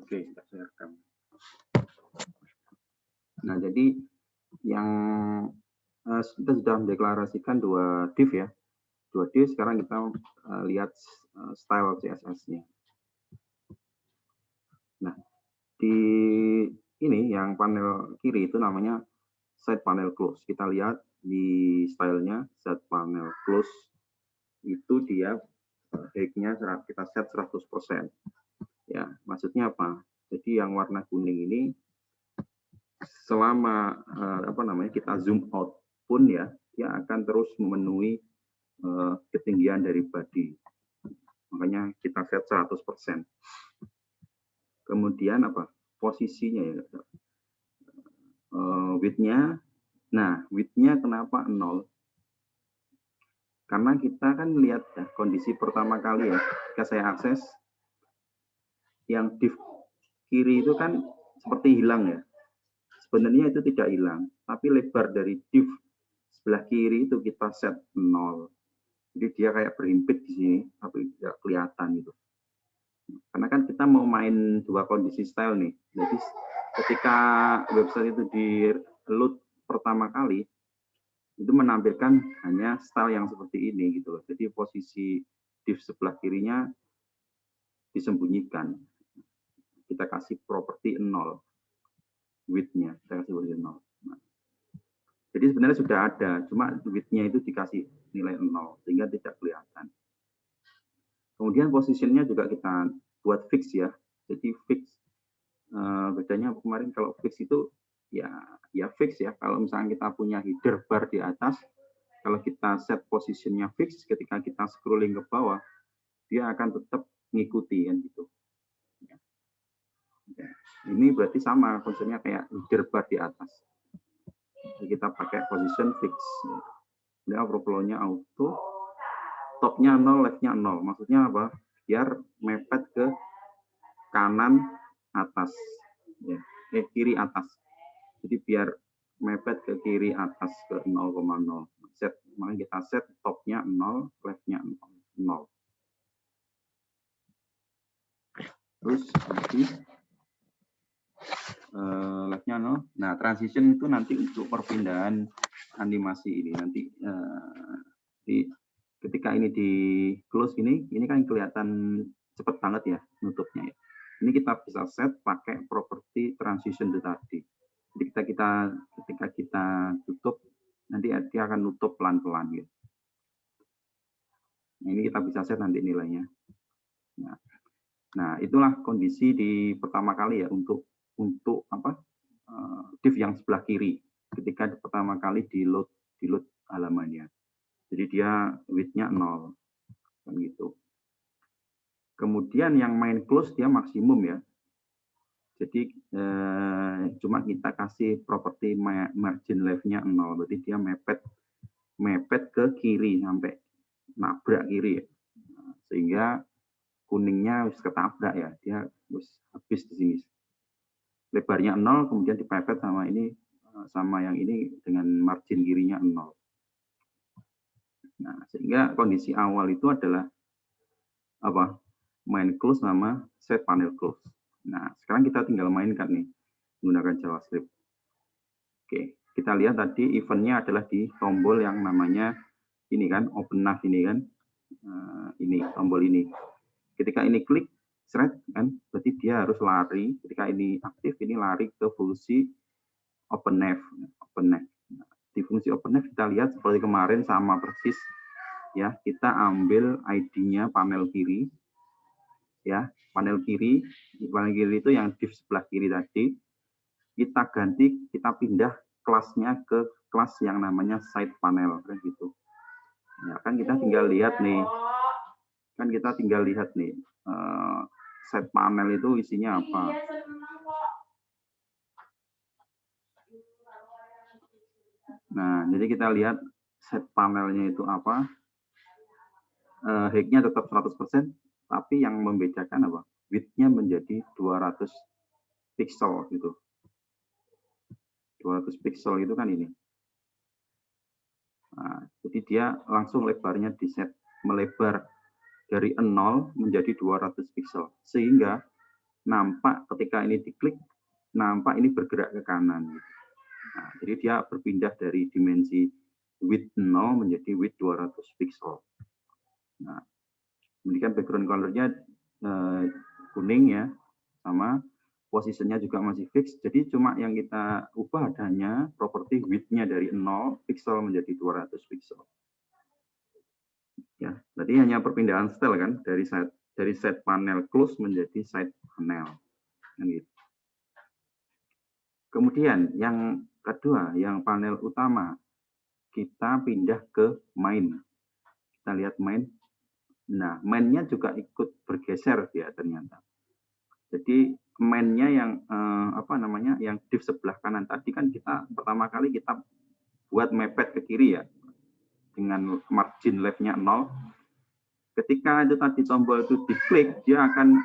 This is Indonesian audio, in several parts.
Oke, saya rekam. Nah, jadi yang kita sudah mendeklarasikan dua div ya. Dua div, sekarang kita lihat style CSS-nya. Nah, di ini yang panel kiri itu namanya set panel close. Kita lihat di stylenya set panel close itu dia height-nya kita set 100%. Ya, maksudnya apa? Jadi yang warna kuning ini selama kita zoom out pun ya, dia akan terus memenuhi ketinggian dari body. Makanya kita set 100%. Kemudian apa? Posisinya ya. Width-nya. Nah, width-nya kenapa 0? Karena kita kan lihat ya, kondisi pertama kali ya, ketika saya akses, yang div kiri itu kan seperti hilang ya. Sebenarnya itu tidak hilang, tapi lebar dari div sebelah kiri itu kita set 0. Jadi dia kayak berhimpit di sini, tapi tidak kelihatan gitu. Karena kan kita mau main dua kondisi style nih. Jadi ketika website itu di load pertama kali, itu menampilkan hanya style yang seperti ini gitu loh. Jadi posisi div sebelah kirinya disembunyikan. Kita kasih properti 0. Width-nya kita kasih properti 0. Nah, jadi sebenarnya sudah ada, cuma width-nya itu dikasih nilai 0 sehingga tidak kelihatan. Kemudian positionnya juga kita buat fix ya. Jadi fix bedanya kemarin kalau fix itu ya fix ya. Kalau misalnya kita punya header bar di atas, kalau kita set positionnya fix, ketika kita scrolling ke bawah, dia akan tetap mengikuti kan gitu. Ya. Ini berarti sama konsepnya kayak header bar di atas. Jadi kita pakai position fix. Ini overflow-nya auto, top-nya 0, left-nya 0. Maksudnya apa? Biar mepet ke kanan atas, ya, kiri atas. Jadi biar mepet ke kiri atas ke 0,0. Set, makanya kita set top-nya 0, left-nya 0. Terus left-nya 0. Nah, transition itu nanti untuk perpindahan animasi ini nanti ketika ini di close ini kan kelihatan cepet banget ya nutupnya ya. Ini kita bisa set pakai properti transition itu tadi. Jadi ketika kita tutup, nanti dia akan nutup pelan-pelan gitu. Nah, ini kita bisa set nanti nilainya. Nah, itulah kondisi di pertama kali ya untuk div yang sebelah kiri ketika pertama kali di load halamannya. Jadi dia width-nya 0 kan gitu. Kemudian yang main close dia maksimum ya. Jadi cuma kita kasih properti margin left-nya 0, berarti dia mepet ke kiri sampai nabrak kiri ya. Sehingga kuningnya harus ketabrak ya, dia harus habis di sini. Lebarnya 0, kemudian dipepet sama ini sama yang ini dengan margin kirinya 0. Nah, sehingga kondisi awal itu adalah apa? Main close sama set panel close. Nah, sekarang kita tinggal mainkan nih menggunakan JavaScript. Oke, kita lihat tadi eventnya adalah di tombol yang namanya ini kan, open nav ini kan. Ini tombol ini. Ketika ini klik, seret kan, berarti dia harus lari. Ketika ini aktif, ini lari ke fungsi open nav. Nah, di fungsi open nav kita lihat seperti kemarin sama persis ya. Kita ambil ID-nya panel kiri. Ya, panel kiri itu yang div sebelah kiri tadi. Kita ganti, kita pindah kelasnya ke kelas yang namanya side panel kan gitu. Ya, kan kita tinggal lihat nih. Side panel itu isinya apa? Nah, jadi kita lihat set panelnya itu apa. Height-nya tetap 100%, tapi yang membedakan apa? Width-nya menjadi 200 pixel gitu. 200 pixel itu kan ini. Nah, jadi dia langsung lebarnya di set melebar dari 0 menjadi 200 pixel. Sehingga nampak ketika ini diklik, nampak ini bergerak ke kanan. Nah, jadi dia berpindah dari dimensi width 0 menjadi width 200 pixel. Nah, kemudian background color-nya kuning ya, sama posisinya juga masih fix. Jadi cuma yang kita ubah adanya properti width-nya dari 0 pixel menjadi 200 pixel. Ya, berarti hanya perpindahan style kan dari set panel close menjadi side panel. Gitu. Kemudian yang kedua, yang panel utama, kita pindah ke main. Kita lihat main. Nah, main-nya juga ikut bergeser ya ternyata. Jadi main-nya yang yang div sebelah kanan tadi kan kita pertama kali kita buat mepet ke kiri ya dengan margin left-nya 0. Ketika itu tadi tombol itu diklik, dia akan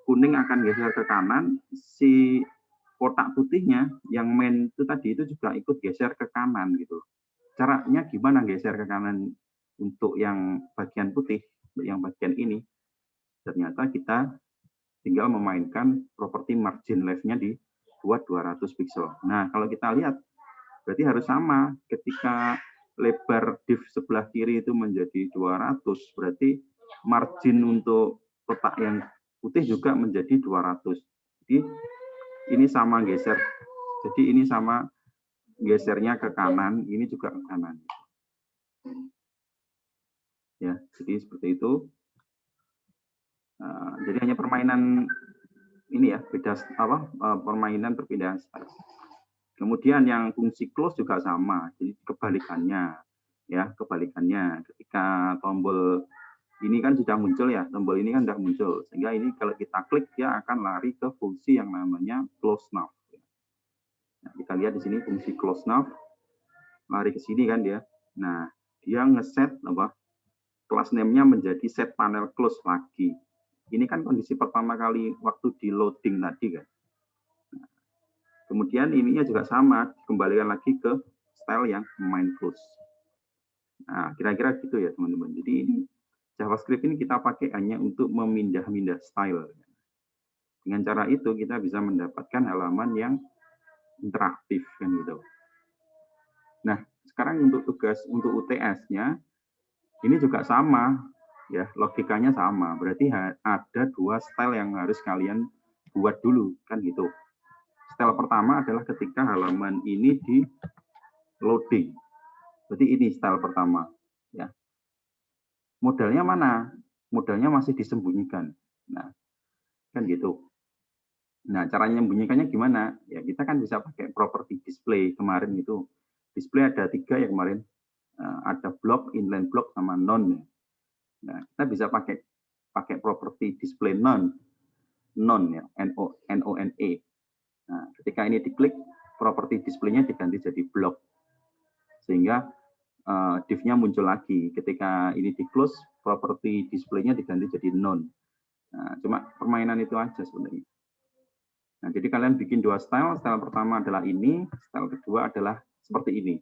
kuning akan geser ke kanan, si kotak putihnya yang main itu tadi itu juga ikut geser ke kanan gitu. Caranya gimana geser ke kanan untuk yang bagian putih, untuk yang bagian ini? Ternyata kita tinggal memainkan properti margin left-nya di buat 200 pixel. Nah, kalau kita lihat berarti harus sama. Ketika lebar div sebelah kiri itu menjadi 200, berarti margin untuk kotak yang putih juga menjadi 200. Jadi ini sama geser. Jadi ini sama gesernya ke kanan, ini juga ke kanan. Ya, jadi seperti itu. Jadi hanya permainan ini ya, beda permainan perpindahan style. Kemudian yang fungsi close juga sama, jadi kebalikannya ya, kebalikannya ketika tombol ini kan sudah muncul ya, tombol ini kan sudah muncul, sehingga ini kalau kita klik dia akan lari ke fungsi yang namanya close now. Nah, kita lihat di sini fungsi close now, lari ke sini kan dia. Nah, dia ngeset class name-nya menjadi set panel close lagi. Ini kan kondisi pertama kali waktu di loading tadi kan. Kemudian ininya juga sama, kembalikan lagi ke style yang main close. Nah, kira-kira gitu ya teman-teman. Jadi ini JavaScript ini kita pakai hanya untuk memindah-mindah style. Dengan cara itu kita bisa mendapatkan halaman yang interaktif kan gitu. Nah, sekarang untuk tugas untuk UTS-nya ini juga sama ya, logikanya sama. Berarti ada dua style yang harus kalian buat dulu kan gitu. Style pertama adalah ketika halaman ini di loading. Berarti ini style pertama. Ya. Modalnya mana? Modalnya masih disembunyikan. Nah, kan gitu. Nah, caranya menyembunyikannya gimana? Ya, kita kan bisa pakai property display. Kemarin itu display ada 3 ya kemarin. Ada block, inline block, sama none. Nah, kita bisa pakai property display none ya, N-O-N-E. Nah, ketika ini diklik, properti display-nya diganti jadi block. Sehingga div-nya muncul lagi. Ketika ini di-close, properti display-nya diganti jadi none. Nah, cuma permainan itu aja sebenarnya. Nah, jadi kalian bikin dua style. Style pertama adalah ini, style kedua adalah seperti ini.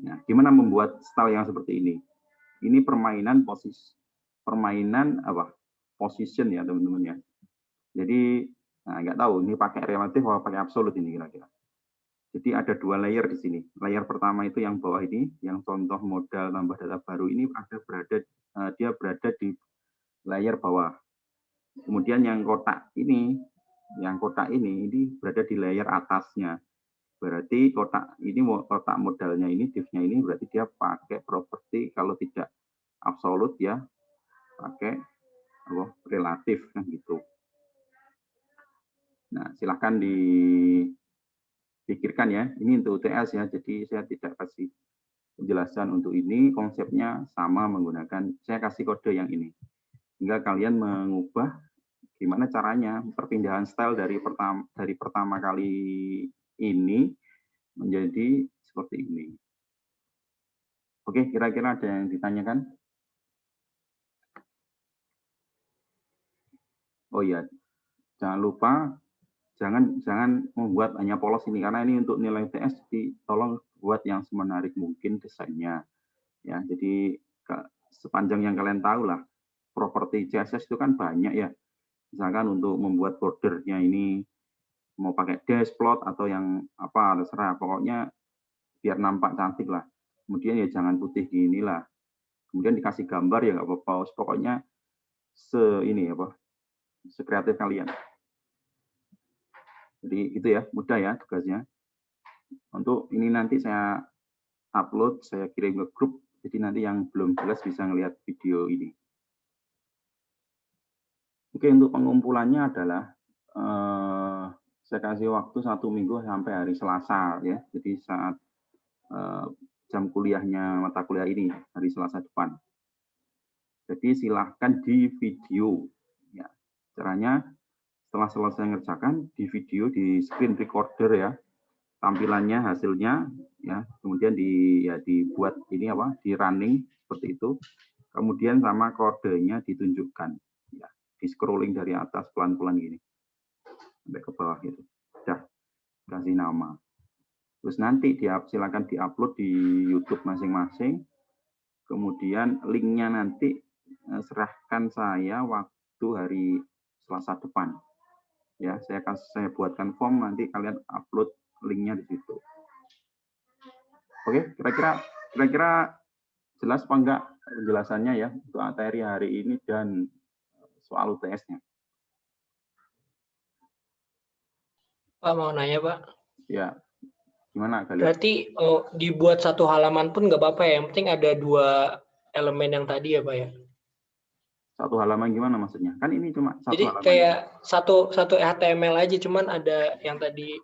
Nah, gimana membuat style yang seperti ini? Ini permainan position ya teman-teman ya. Jadi nah, nggak tahu ini pakai relatif atau pakai absolut ini kira-kira. Jadi ada dua layer di sini. Layer pertama itu yang bawah ini, yang contoh modal tambah data baru ini dia berada di layer bawah. Kemudian yang kotak ini berada di layer atasnya. Berarti kotak modalnya ini, div-nya ini berarti dia pakai properti kalau tidak absolut ya pakai relatif kan gitu. Nah, silahkan dipikirkan ya. Ini untuk UTS ya, jadi saya tidak kasih penjelasan untuk ini. Konsepnya sama menggunakan, saya kasih kode yang ini. Hingga kalian mengubah gimana caranya perpindahan style dari pertama kali ini menjadi seperti ini. Oke, kira-kira ada yang ditanyakan? Oh iya, jangan lupa jangan membuat hanya polos ini karena ini untuk nilai UTS, jadi tolong buat yang semenarik mungkin desainnya ya. Jadi sepanjang yang kalian tahu lah properti CSS itu kan banyak ya, Misalkan untuk membuat bordernya ini mau pakai dash plot atau yang apa terserah, pokoknya biar nampak cantik lah. Kemudian ya jangan putih gini lah. Kemudian dikasih gambar ya nggak apa-apa, pokoknya ini apa, sekreatif kalian. Jadi itu ya, mudah ya tugasnya. Untuk ini nanti saya upload, saya kirim ke grup, jadi nanti yang belum jelas bisa ngelihat video ini. Oke, untuk pengumpulannya adalah saya kasih waktu 1 minggu sampai hari Selasa ya. Jadi saat jam kuliahnya mata kuliah ini hari Selasa depan. Jadi silahkan di video. Ya, caranya setelah selesai ngerjakan di video di screen recorder ya, tampilannya hasilnya ya, kemudian dibuat ini apa, di running seperti itu. Kemudian sama kodenya ditunjukkan ya, di scrolling dari atas pelan-pelan gini sampai ke bawah gitu. Udah kasih nama. Terus nanti silakan diupload di YouTube masing-masing. Kemudian linknya nanti serahkan saya waktu hari Selasa depan. Ya, saya buatkan form, nanti kalian upload linknya di situ. Oke, kira-kira jelas apa enggak penjelasannya ya untuk materi hari ini dan soal UTS-nya. Pak mau nanya Pak. Ya, gimana kalian? Berarti dibuat satu halaman pun nggak apa-apa ya, yang penting ada 2 elemen yang tadi ya Pak ya? Satu halaman gimana maksudnya? Kan ini cuma satu jadi halaman. Kayak satu HTML aja, cuman ada yang tadi,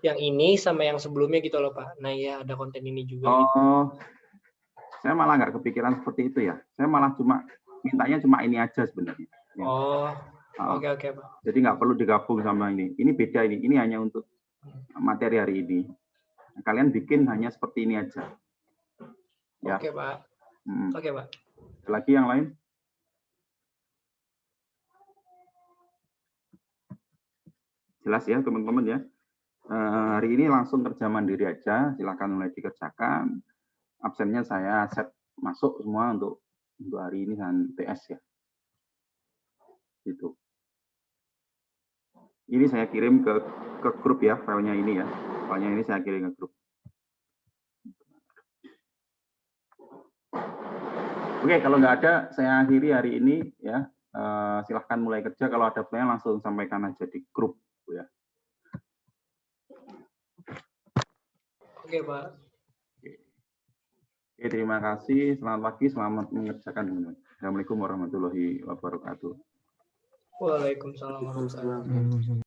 yang ini sama yang sebelumnya gitu loh Pak. Nah ya ada konten ini juga. Oh, gitu. Saya malah nggak kepikiran seperti itu ya. Saya malah mintanya cuma ini aja sebenarnya. Ya. Oh, oke Pak. Jadi nggak perlu digabung sama ini. Ini beda ini. Ini hanya untuk materi hari ini. Kalian bikin hanya seperti ini aja. Ya. Oke Pak. Oke Pak. Ada lagi yang lain? Jelas ya teman-teman ya. Hari ini langsung kerja mandiri aja. Silakan mulai dikerjakan. Absennya saya set masuk semua untuk hari ini dan TS ya. Gitu. Ini saya kirim ke grup ya, filenya ini ya. Filenya ini saya kirim ke grup. Oke, kalau nggak ada, saya akhiri hari ini ya. Silahkan mulai kerja. Kalau ada pertanyaan langsung sampaikan aja di grup ya. Oke Pak. Oke, terima kasih. Selamat pagi, selamat mengerjakan. Assalamualaikum warahmatullahi wabarakatuh. Waalaikumsalam warahmatullahi wabarakatuh.